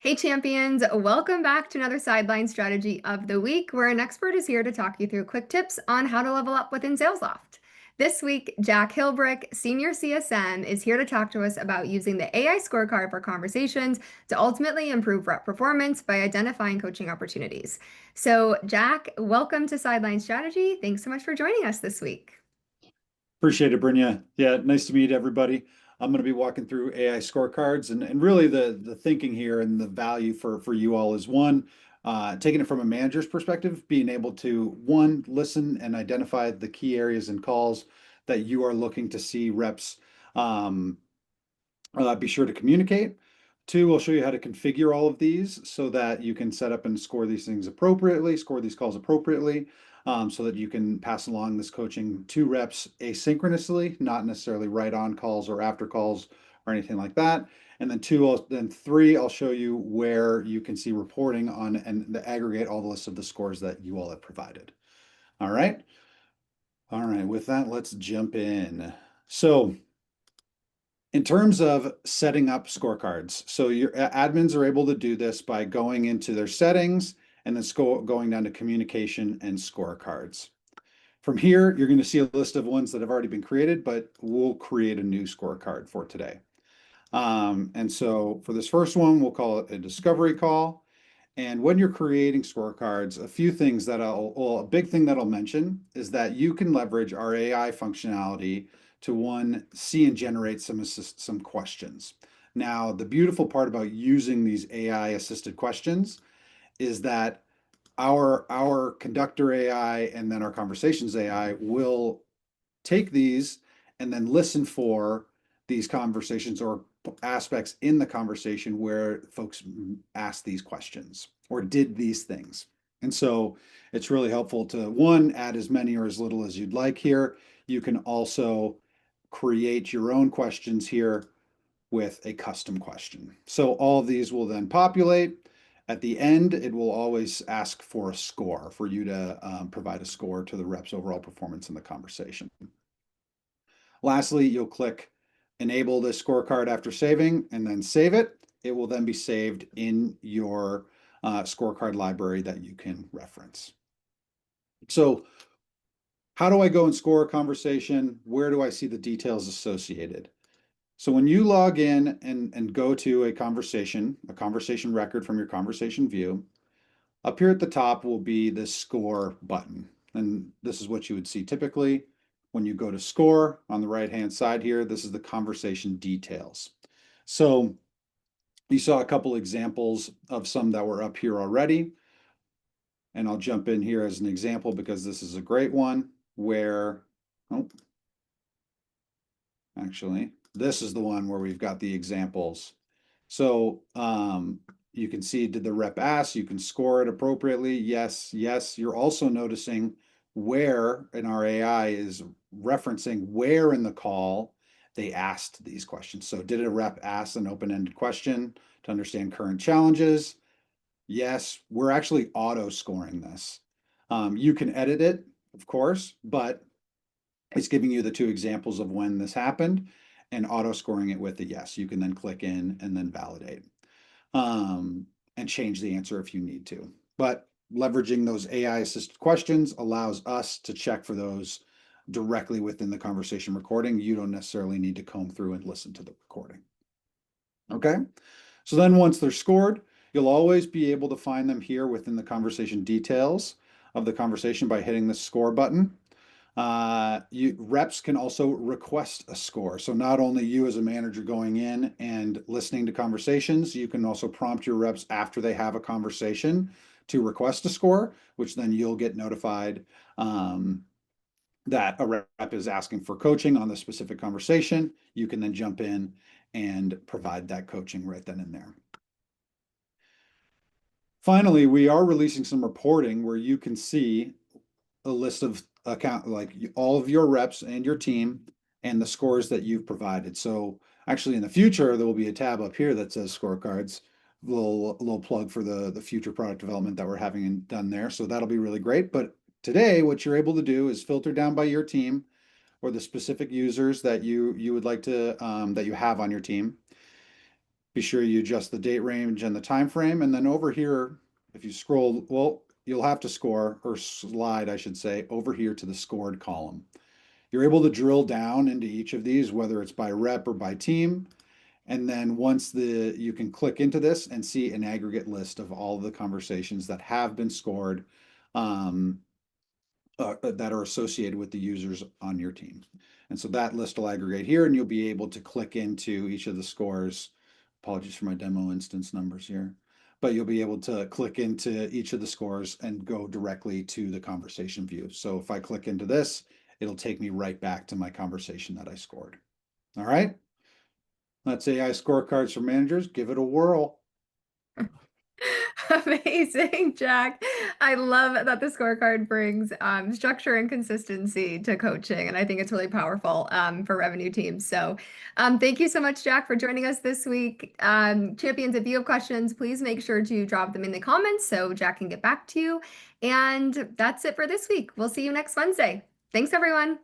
Hey champions, welcome back to another Sideline Strategy of the Week, where an expert is here to talk you through quick tips on how to level up within SalesLoft. This week, Jack Hilbrick, Senior CSM, is here to talk to us about using the AI scorecard for conversations to ultimately improve rep performance by identifying coaching opportunities. So, Jack, welcome to Sideline Strategy. Thanks so much for joining us this week. Appreciate it, Brynja. Yeah, nice to meet everybody. I'm going to be walking through AI scorecards and really the thinking here and the value for you all is one, taking it from a manager's perspective, being able to one, listen and identify the key areas and calls that you are looking to see reps um, be sure to communicate. Two, I'll show you how to configure all of these so that you can set up and score these things appropriately, score these calls appropriately, so that you can pass along this coaching to reps asynchronously, not necessarily right on calls or after calls or anything like that. And then three, I'll show you where you can see reporting on and aggregate all the lists of the scores that you all have provided. All right. All right. With that, let's jump in. So in terms of setting up scorecards, so your admins are able to do this by going into their settings and then going down to communication and scorecards. From here, you're going to see a list of ones that have already been created, but we'll create a new scorecard for today. And so for this first one, we'll call it a discovery call. And when you're creating scorecards, a few things a big thing that I'll mention is that you can leverage our AI functionality to one, see and generate some questions. Now, the beautiful part about using these AI assisted questions is that our conductor AI and then our conversations AI will take these and then listen for these conversations or aspects in the conversation where folks asked these questions or did these things. And so it's really helpful to one, add as many or as little as you'd like here. You can also create your own questions here with a custom question. So all of these will then populate. At the end, it will always ask for a score for you to provide a score to the rep's overall performance in the conversation. Lastly, you'll click enable this scorecard after saving and then save it. It will then be saved in your scorecard library that you can reference. So how do I go and score a conversation? Where do I see the details associated? So when you log in and go to a conversation record from your conversation view, up here at the top will be the score button. And this is what you would see typically. When you go to score on the right-hand side here, this is the conversation details. So you saw a couple examples of some that were up here already. And I'll jump in here as an example because this is a great one where, oh, actually, this is the one where we've got the examples. So you can see, did the rep ask? You can score it appropriately. Yes, yes. You're also noticing where in our AI is referencing where in the call they asked these questions. So did a rep ask an open-ended question to understand current challenges? Yes, we're actually auto scoring this. You can edit it, of course, but it's giving you the two examples of when this happened and auto scoring it with a yes. You can then click in and then validate and change the answer if you need to. But leveraging those AI assisted questions allows us to check for those directly within the conversation recording. You don't necessarily need to comb through and listen to the recording. Okay, so then once they're scored, you'll always be able to find them here within the conversation details of the conversation by hitting the score button. Reps can also request a score. So not only you as a manager going in and listening to conversations, you can also prompt your reps after they have a conversation to request a score, which then you'll get notified that a rep is asking for coaching on the specific conversation. You can then jump in and provide that coaching right then and there. Finally, we are releasing some reporting where you can see a list of like all of your reps and your team and the scores that you've provided. So actually in the future, there will be a tab up here that says scorecards, little plug for the future product development that we're having done there. So that'll be really great. But today, what you're able to do is filter down by your team or the specific users that you would like to, that you have on your team. Be sure you adjust the date range and the time frame. And then over here, if you scroll, well, you'll have to score or slide, I should say, over here to the scored column. You're able to drill down into each of these, whether it's by rep or by team. And then once you can click into this and see an aggregate list of all of the conversations that have been scored, um, that are associated with the users on your team. And so that list will aggregate here, and you'll be able to click into each of the scores. Apologies for my demo instance numbers here, but you'll be able to click into each of the scores and go directly to the conversation view. So if I click into this, it'll take me right back to my conversation that I scored. All right, that's AI scorecards for managers. Give it a whirl. Amazing, Jack. I love that the scorecard brings structure and consistency to coaching, and I think it's really powerful for revenue teams. So, thank you so much, Jack, for joining us this week. Champions, if you have questions, please make sure to drop them in the comments so Jack can get back to you. And that's it for this week. We'll see you next Wednesday. Thanks, everyone.